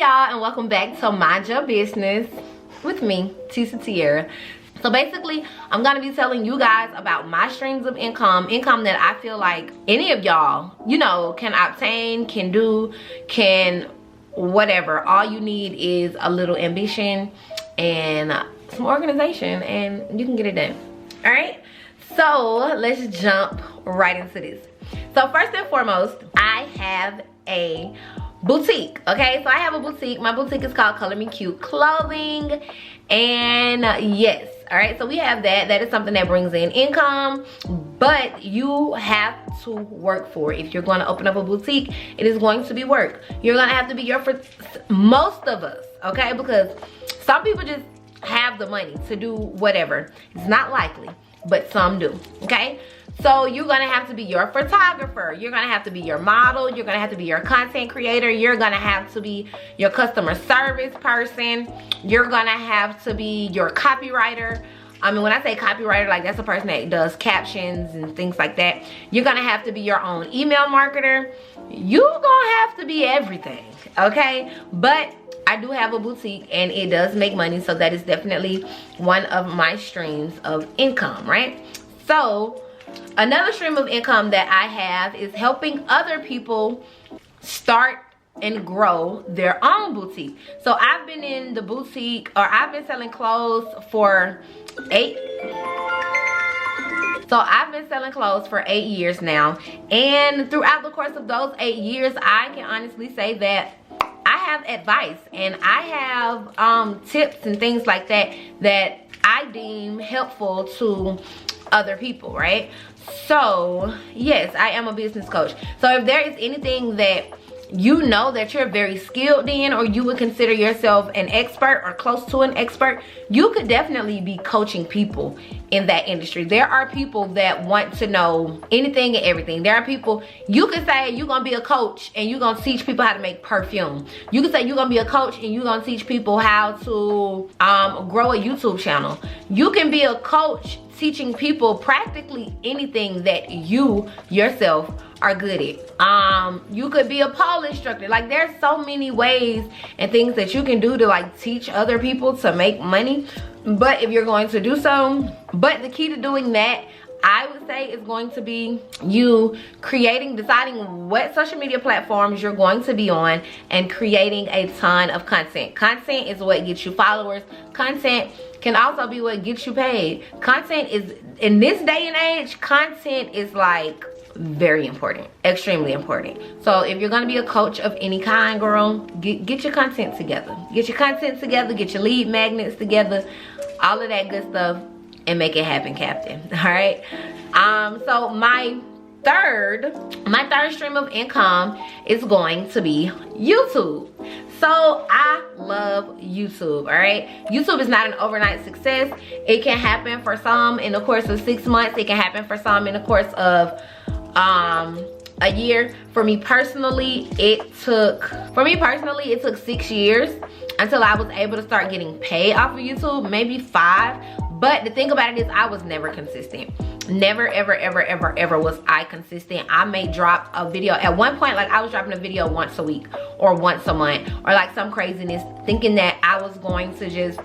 y'all, and welcome back to Mind Your Business with me, Tisa Tierra. So basically, I'm gonna be telling you guys about my streams of income that I feel like any of y'all, you know, can obtain, can do, can whatever. All you need is a little ambition and some organization, and you can get it done. All right, so let's jump right into this. So first and foremost, I have a boutique. Okay, so I have a boutique. My boutique is called Color Me Cute Clothing, and yes, all right, so we have that is something that brings in income, but you have to work for it. If you're going to open up a boutique, it is going to be work. You're going to have to be for most of us, okay, because some people just have the money to do whatever. It's not likely, but some do. Okay, so you're gonna have to be your photographer, you're gonna have to be your model, you're gonna have to be your content creator, you're gonna have to be your customer service person, you're gonna have to be your copywriter. I mean, when I say copywriter, like that's a person that does captions and things like that. You're gonna have to be your own email marketer. You're gonna have to be everything, okay? But I do have a boutique and it does make money, so that is definitely one of my streams of income, right? So another stream of income that I have is helping other people start and grow their own boutique. So I've been in the boutique, or I've been selling clothes for 8 years now, and throughout the course of those 8 years, I can honestly say that I have advice and I have tips and things like that that I deem helpful to other people, right? So yes, I am a business coach. So if there is anything that you know that you're very skilled in, or you would consider yourself an expert or close to an expert, you could definitely be coaching people in that industry. There are people that want to know anything and everything. There are people, you could say you're gonna be a coach and you're gonna teach people how to make perfume. You could say you're gonna be a coach and you're gonna teach people how to grow a YouTube channel. You can be a coach teaching people practically anything that you yourself are good at. You could be a pole instructor. Like, there's so many ways and things that you can do to like teach other people to make money. But if you're going to do so, but the key to doing that, I would say, is going to be you deciding what social media platforms you're going to be on and creating a ton of content. Content is what gets you followers. Content can also be what gets you paid. Content is, in this day and age, content is like very important, extremely important. So if you're gonna be a coach of any kind, girl, get your content together. Get your content together, get your lead magnets together, all of that good stuff, and make it happen, Captain. All right. So my third stream of income is going to be YouTube. So I love YouTube, all right? YouTube is not an overnight success. It can happen for some in the course of 6 months. It can happen for some in the course of a year. For me personally, it took 6 years until I was able to start getting paid off of YouTube, maybe 5. But the thing about it is, I was never consistent. Never, ever, ever, ever, ever was I consistent. I may drop a video. At one point, like, I was dropping a video once a week or once a month, or like some craziness, thinking that I was going to just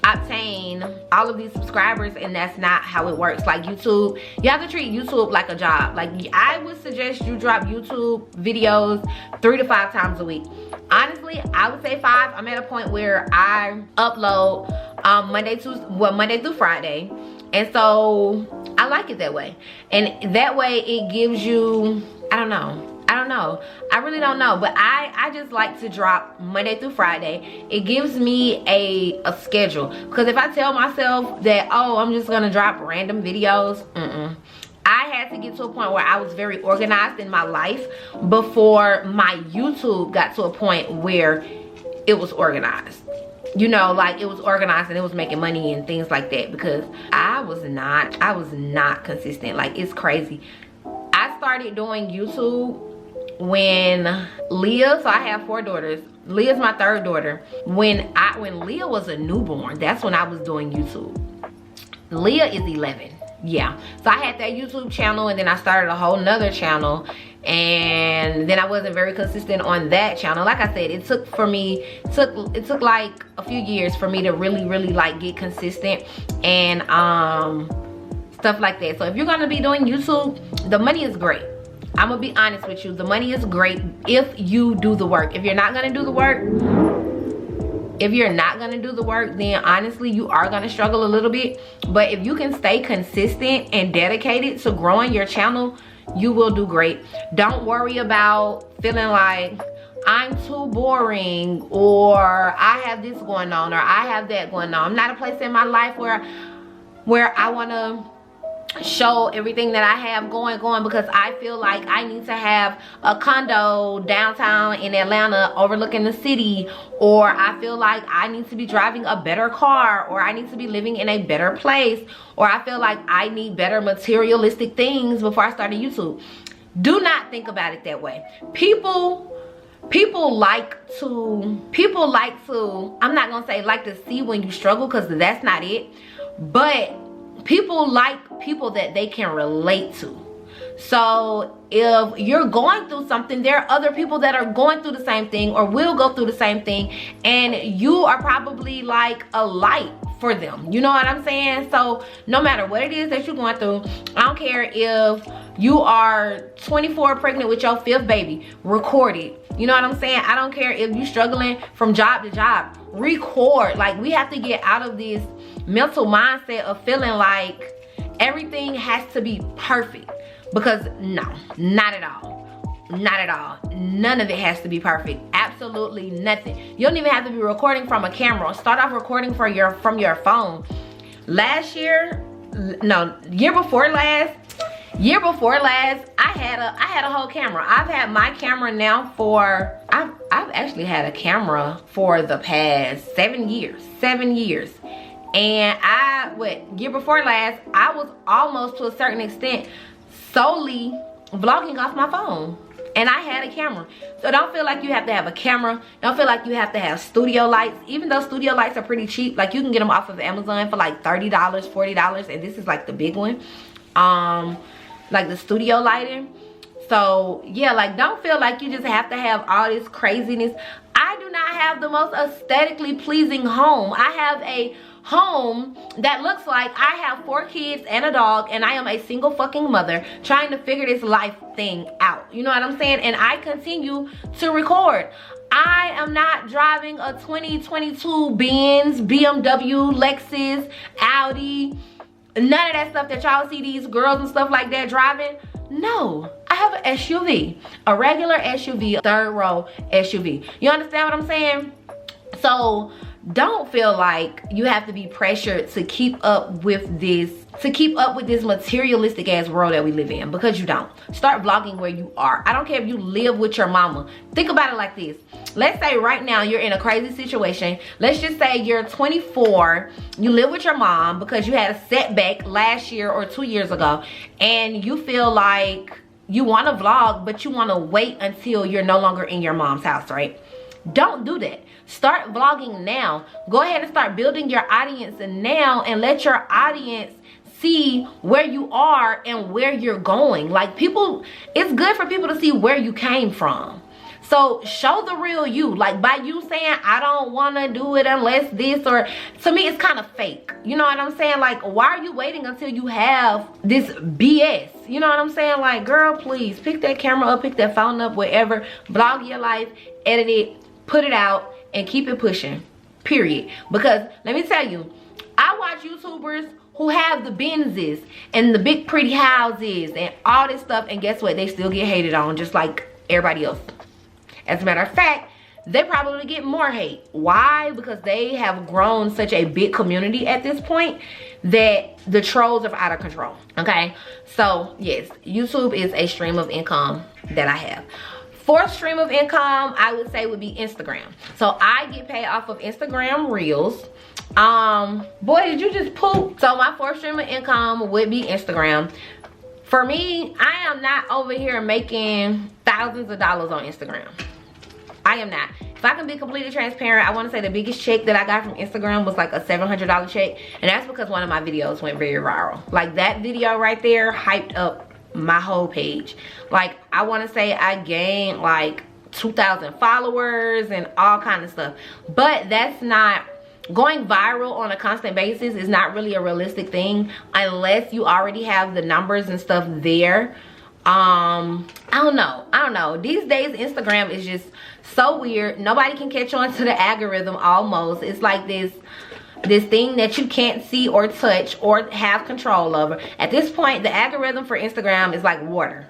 obtain all of these subscribers, and that's not how it works. Like, YouTube, you have to treat YouTube like a job. Like, I would suggest you drop YouTube videos 3 to 5 times a week. Honestly, I would say 5. I'm at a point where I upload Monday through Friday, and so I like it that way. And that way it gives you, I don't know, I really don't know, but I just like to drop Monday through Friday. It gives me a schedule, because if I tell myself that, oh, I'm just gonna drop random videos, I had to get to a point where I was very organized in my life before my YouTube got to a point where it was organized. You know, like, it was organized and it was making money and things like that, because I was not consistent. Like, it's crazy. I started doing YouTube when Leah, so I have 4 daughters. Leah's my 3rd daughter. When Leah was a newborn, that's when I was doing YouTube. Leah is 11. yeah. So I had that YouTube channel, and then I started a whole nother channel, and then I wasn't very consistent on that channel. Like I said, it took like a few years for me to really like get consistent and stuff like that. So if you're gonna be doing YouTube, the money is great. I'm gonna be honest with you, the money is great if you do the work. If you're not gonna do the work, then honestly you are gonna struggle a little bit. But if you can stay consistent and dedicated to growing your channel, you will do great. Don't worry about feeling like I'm too boring, or I have this going on, or I have that going on. I'm not a place in my life where I want to show everything that I have going because I feel like I need to have a condo downtown in Atlanta overlooking the city, or I feel like I need to be driving a better car, or I need to be living in a better place, or I feel like I need better materialistic things before I start a YouTube. Do not think about it that way. People like to, I'm not gonna say like to see when you struggle, because that's not it, but people like people that they can relate to. So if you're going through something, there are other people that are going through the same thing or will go through the same thing, and you are probably like a light for them. You know what I'm saying? So no matter what it is that you're going through, I don't care if you are 24 pregnant with your 5th baby, record it. You know what I'm saying? I don't care if you're struggling from job to job, record. Like, we have to get out of this mental mindset of feeling like everything has to be perfect, because no, not at all. Not at all. None of it has to be perfect. Absolutely nothing. You don't even have to be recording from a camera. Start off recording from your phone. Year before last, I had a whole camera. I've had my camera now for, I've actually had a camera for the past 7 years. And year before last, I was almost, to a certain extent, solely vlogging off my phone. And I had a camera. So don't feel like you have to have a camera. Don't feel like you have to have studio lights. Even though studio lights are pretty cheap. Like, you can get them off of Amazon for like $30, $40. And this is like the big one. Like the studio lighting. So yeah, like, don't feel like you just have to have all this craziness. I do not have the most aesthetically pleasing home. I have a home that looks like I have 4 kids and a dog, and I am a single fucking mother trying to figure this life thing out. You know what I'm saying? And I continue to record. I am not driving a 2022 Benz, BMW, Lexus, Audi, none of that stuff that y'all see these girls and stuff like that driving. No, I have an SUV, a regular SUV, a 3rd row SUV. You understand what I'm saying? So don't feel like you have to be pressured to keep up with this materialistic ass world that we live in, because you don't. Start vlogging where you are. I don't care if you live with your mama. Think about it like this. Let's say right now you're in a crazy situation. Let's just say you're 24, you live with your mom because you had a setback last year or 2 years ago, and you feel like you want to vlog, but you want to wait until you're no longer in your mom's house, right? Don't do that. Start vlogging now. Go ahead and start building your audience now, and let your audience see where you are and where you're going. Like, people, it's good for people to see where you came from. So show the real you. Like, by you saying I don't want to do it unless this, or, to me it's kind of fake. You know what I'm saying? Like, why are you waiting until you have this BS? You know what I'm saying? Like, girl, please pick that camera up, pick that phone up, wherever, vlog your life, edit it, put it out, and keep it pushing, period. Because let me tell you, I watch YouTubers who have the Benzes and the big pretty houses and all this stuff, and guess what? They still get hated on just like everybody else. As a matter of fact, they probably get more hate. Why? Because they have grown such a big community at this point that the trolls are out of control. Okay, so yes, YouTube is a stream of income that I have. 4th stream of income, I would say, would be Instagram. So I get paid off of Instagram Reels. Boy, did you just poop? So my 4th stream of income would be Instagram. For me, I am not over here making thousands of dollars on Instagram. I am not. if I can be completely transparent, I want to say the biggest check that I got from Instagram was like a $700 check, and that's because one of my videos went very viral. Like that video right there hyped up my whole page. Like I want to say I gained like 2,000 followers and all kind of stuff, but that's not going viral on a constant basis is not really a realistic thing unless you already have the numbers and stuff there. I don't know. These days Instagram is just so weird. Nobody can catch on to the algorithm almost. It's like this thing that you can't see or touch or have control over. At this point, the algorithm for Instagram is like water.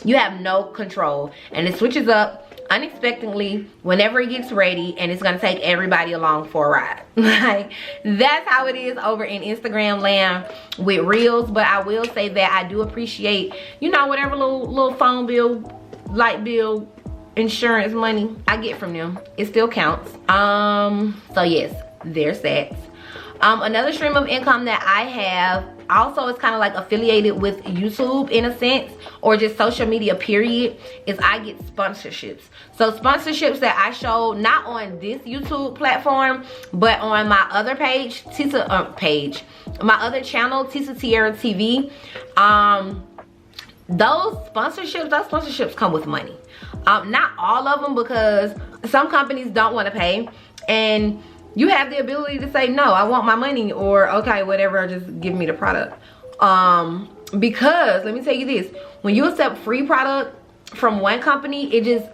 You have no control, and it switches up unexpectedly whenever it gets ready, and it's gonna take everybody along for a ride. Like that's how it is over in Instagram land with Reels. But I will say that I do appreciate, you know, whatever little phone bill, light bill, insurance money I get from them. It still counts. So yes, there's that. Another stream of income that I have also is kind of like affiliated with YouTube in a sense, or just social media period, is I get sponsorships. So sponsorships that I show not on this YouTube platform, but on my other page, my other channel, Tisa Tiara TV. Those sponsorships come with money. Not all of them, because some companies don't want to pay, and you have the ability to say, no, I want my money, or okay, whatever, just give me the product. Because let me tell you this, when you accept free product from one company, it just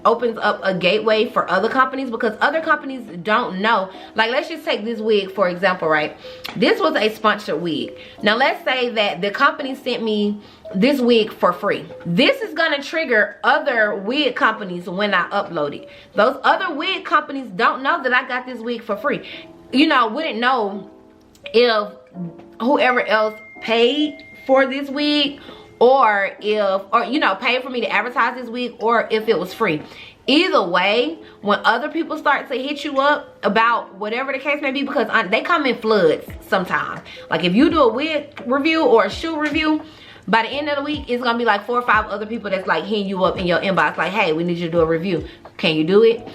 opens up a gateway for other companies, because other companies don't know. Like let's just take this wig for example, right? This was a sponsored wig. Now let's say that the company sent me this wig for free. This is gonna trigger other wig companies when I upload it. Those other wig companies don't know that I got this wig for free. You know, wouldn't know if whoever else paid for this wig, or you know, paid for me to advertise this wig, or if it was free. Either way, when other people start to hit you up about whatever the case may be, because they come in floods sometimes. Like if you do a wig review or a shoe review, by the end of the week, it's gonna be like 4 or 5 other people that's like hitting you up in your inbox like, hey, we need you to do a review. Can you do it?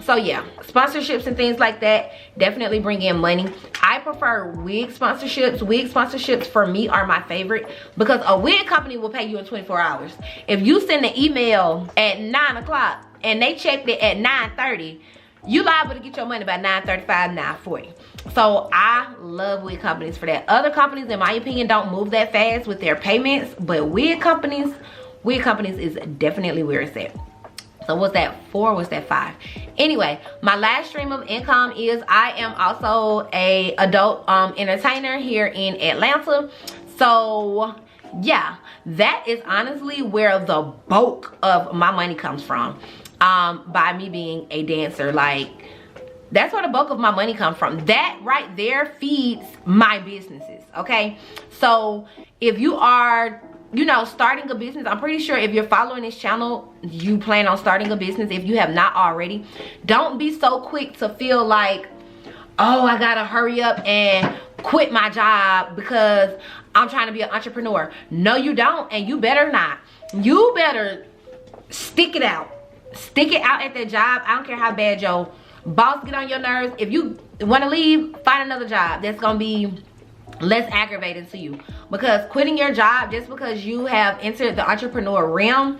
So yeah, sponsorships and things like that definitely bring in money. I prefer wig sponsorships. Wig sponsorships for me are my favorite, because a wig company will pay you in 24 hours. If you send an email at 9 o'clock and they checked it at 9:30, you liable to get your money by 9:35, 9:40. So I love wig companies for that. Other companies, in my opinion, don't move that fast with their payments, but wig companies is definitely where it's at. So was that 4? Was that 5? Anyway, my last stream of income is I am also a adult entertainer here in Atlanta. So yeah, that is honestly where the bulk of my money comes from. By me being a dancer, like that's where the bulk of my money comes from. That right there feeds my businesses. Okay, so if you are, you know, starting a business, I'm pretty sure if you're following this channel, you plan on starting a business. If you have not already, don't be so quick to feel like, oh, I gotta hurry up and quit my job because I'm trying to be an entrepreneur. No, you don't, and you better not. You better stick it out. Stick it out at that job. I don't care how bad your boss get on your nerves. If you want to leave, find another job that's gonna be less aggravating to you, because quitting your job just because you have entered the entrepreneur realm,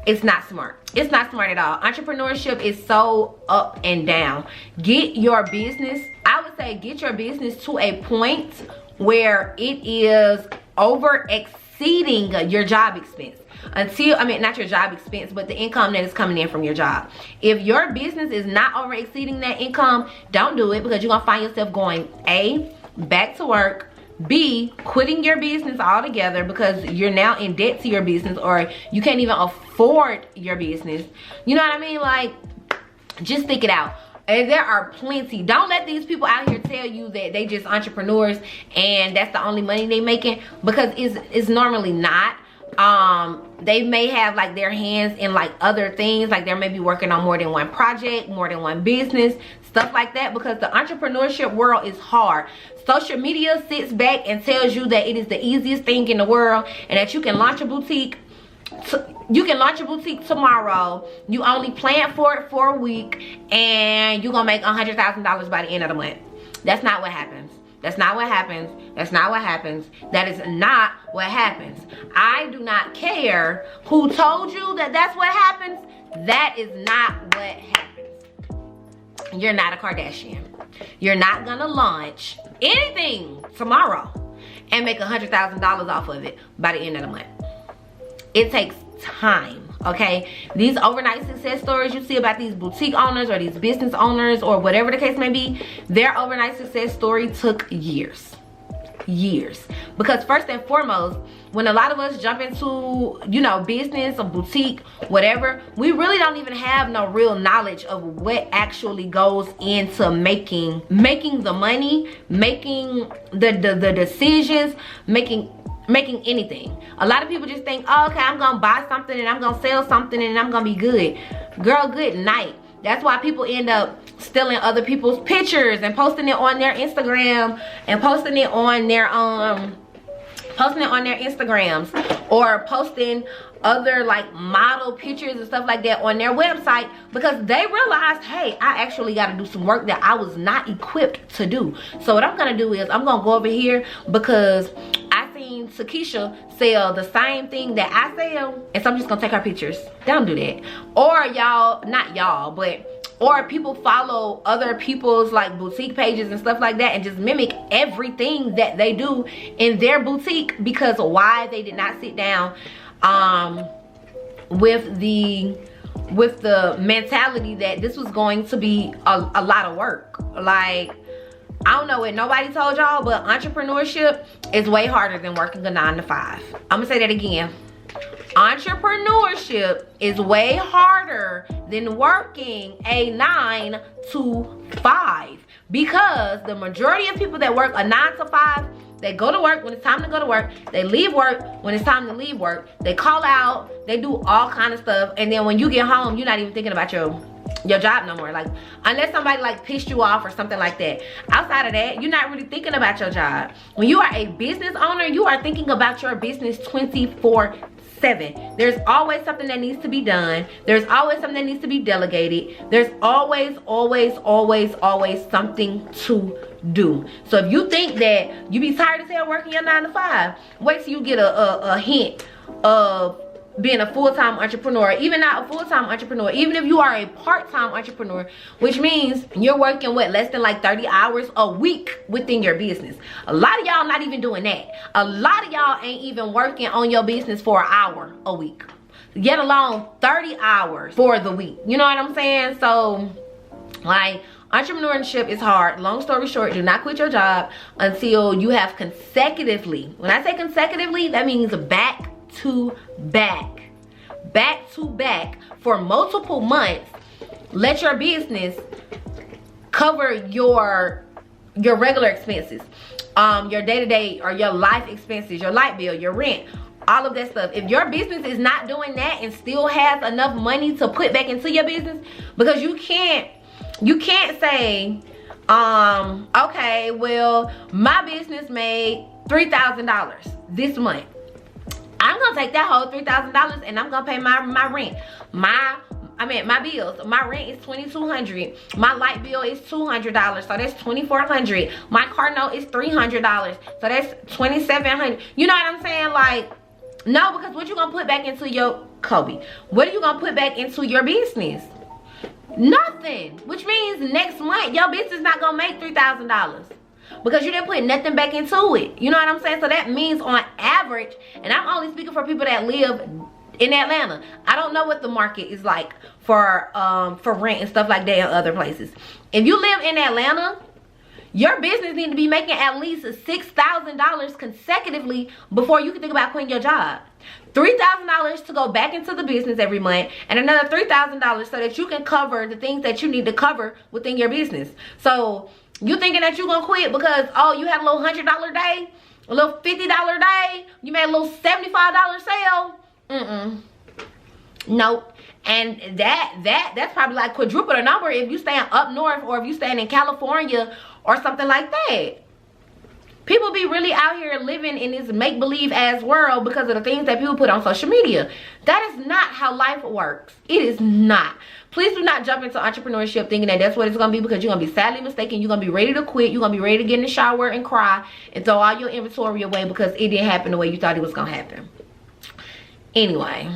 it's not smart. It's not smart at all. Entrepreneurship is so up and down. Get your business, I would say, get your business to a point where it is over exceeding your job expense. Until, I mean, not your job expense, but the income that is coming in from your job. If your business is not over exceeding that income, don't do it, because you're gonna find yourself going A, back to work, B, quitting your business altogether because you're now in debt to your business, or you can't even afford your business. You know what I mean? Like, just stick it out. And there are plenty. Don't let these people out here tell you that they just entrepreneurs and that's the only money they making, because it's normally not. They may have like their hands in like other things, like they may be working on more than one project, more than one business, stuff like that, because the entrepreneurship world is hard. Social media sits back and tells you that it is the easiest thing in the world and that you can launch a boutique you can launch your boutique tomorrow. You only plan for it for a week, and you're gonna make $100,000 by the end of the month. That's not what happens. That's not what happens. That's not what happens. That is not what happens. I do not care who told you that that's what happens. That is not what happens. You're not a Kardashian. You're not gonna launch anything tomorrow and make $100,000 off of it by the end of the month. It takes time, okay? These overnight success stories you see about these boutique owners or these business owners or whatever the case may be, their overnight success story took years. Because first and foremost, when a lot of us jump into, you know, business or boutique, whatever, we really don't even have no real knowledge of what actually goes into making the money, making the decisions, making anything. A lot of people just think, oh, okay, I'm gonna buy something and I'm gonna sell something and I'm gonna be good. Girl, good night. That's why people end up stealing other people's pictures and posting it on their Instagram and posting it on their Instagrams, or posting other like model pictures and stuff like that on their website, because they realized, hey, I actually got to do some work that I was not equipped to do. So what I'm gonna do is I'm gonna go over here because I seen Takesha sell the same thing that I sell, and so I'm just gonna take her pictures. Don't do that. Or y'all, not y'all, but or people follow other people's like boutique pages and stuff like that and just mimic everything that they do in their boutique, because why? They did not sit down with the mentality that this was going to be a lot of work. Like, I don't know what nobody told y'all, but entrepreneurship is way harder than working a 9 to 5. I'm gonna say that again. Entrepreneurship is way harder than working a 9 to 5, because the majority of people that work a 9 to 5, they go to work when it's time to go to work, they leave work when it's time to leave work, they call out, they do all kind of stuff, and then when you get home, you're not even thinking about your job no more. Like, unless somebody like pissed you off or something like that, outside of that, you're not really thinking about your job. When you are a business owner, you are thinking about your business 24/7. There's always something that needs to be done. There's always something that needs to be delegated. There's always something to do. So if you think that you be tired as hell working your 9 to 5, wait till you get a hint of being a full-time entrepreneur. Even not a full-time entrepreneur, even if you are a part-time entrepreneur, which means you're working with less than like 30 hours a week within your business. A lot of y'all not even doing that. A lot of y'all ain't even working on your business for an hour a week, yet alone 30 hours for the week. You know what I'm saying? So like, entrepreneurship is hard. Long story short, do not quit your job until you have consecutively, when I say consecutively, that means back to back for multiple months, let your business cover your regular expenses, your day-to-day or your life expenses, your light bill, your rent, all of that stuff. If your business is not doing that and still has enough money to put back into your business, because you can't say, okay, well, my business made $3,000 this month. I'm gonna take that whole $3,000 and I'm gonna pay my rent, my bills. My rent is $2,200. My light bill is $200, so that's $2,400. My car note is $300, so that's $2,700. You know what I'm saying? Like, no, because what you gonna put back into your Kobe? What are you gonna put back into your business? Nothing. Which means next month your business not gonna make $3,000. Because you didn't put nothing back into it. You know what I'm saying? So that means on average, and I'm only speaking for people that live in Atlanta. I don't know what the market is like for rent and stuff like that in other places. If you live in Atlanta, your business needs to be making at least $6,000 consecutively before you can think about quitting your job. $3,000 to go back into the business every month, and another $3,000 so that you can cover the things that you need to cover within your business. So you thinking that you're gonna quit because, oh, you had a little $100 day, a little $50 day, you made a little $75 sale? Nope. And that's probably like quadruple the number if you staying up north or if you staying in California or something like that. People be really out here living in this make-believe ass world because of the things that people put on social media. That is not how life works. It is not. Please do not jump into entrepreneurship thinking that that's what it's going to be, because you're going to be sadly mistaken. You're going to be ready to quit. You're going to be ready to get in the shower and cry and throw all your inventory away because it didn't happen the way you thought it was going to happen. Anyway,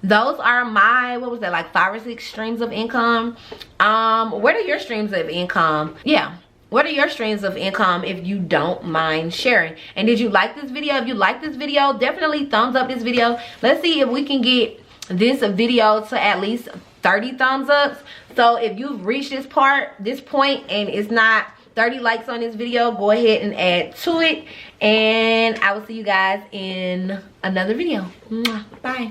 those are my, what was that, like 5 or 6 streams of income. What are your streams of income? Yeah. What are your streams of income, if you don't mind sharing? And did you like this video? If you like this video, definitely thumbs up this video. Let's see if we can get this video to at least 30 thumbs ups. So if you've reached this point and it's not 30 likes on this video, go ahead and add to it. And I will see you guys in another video. Bye.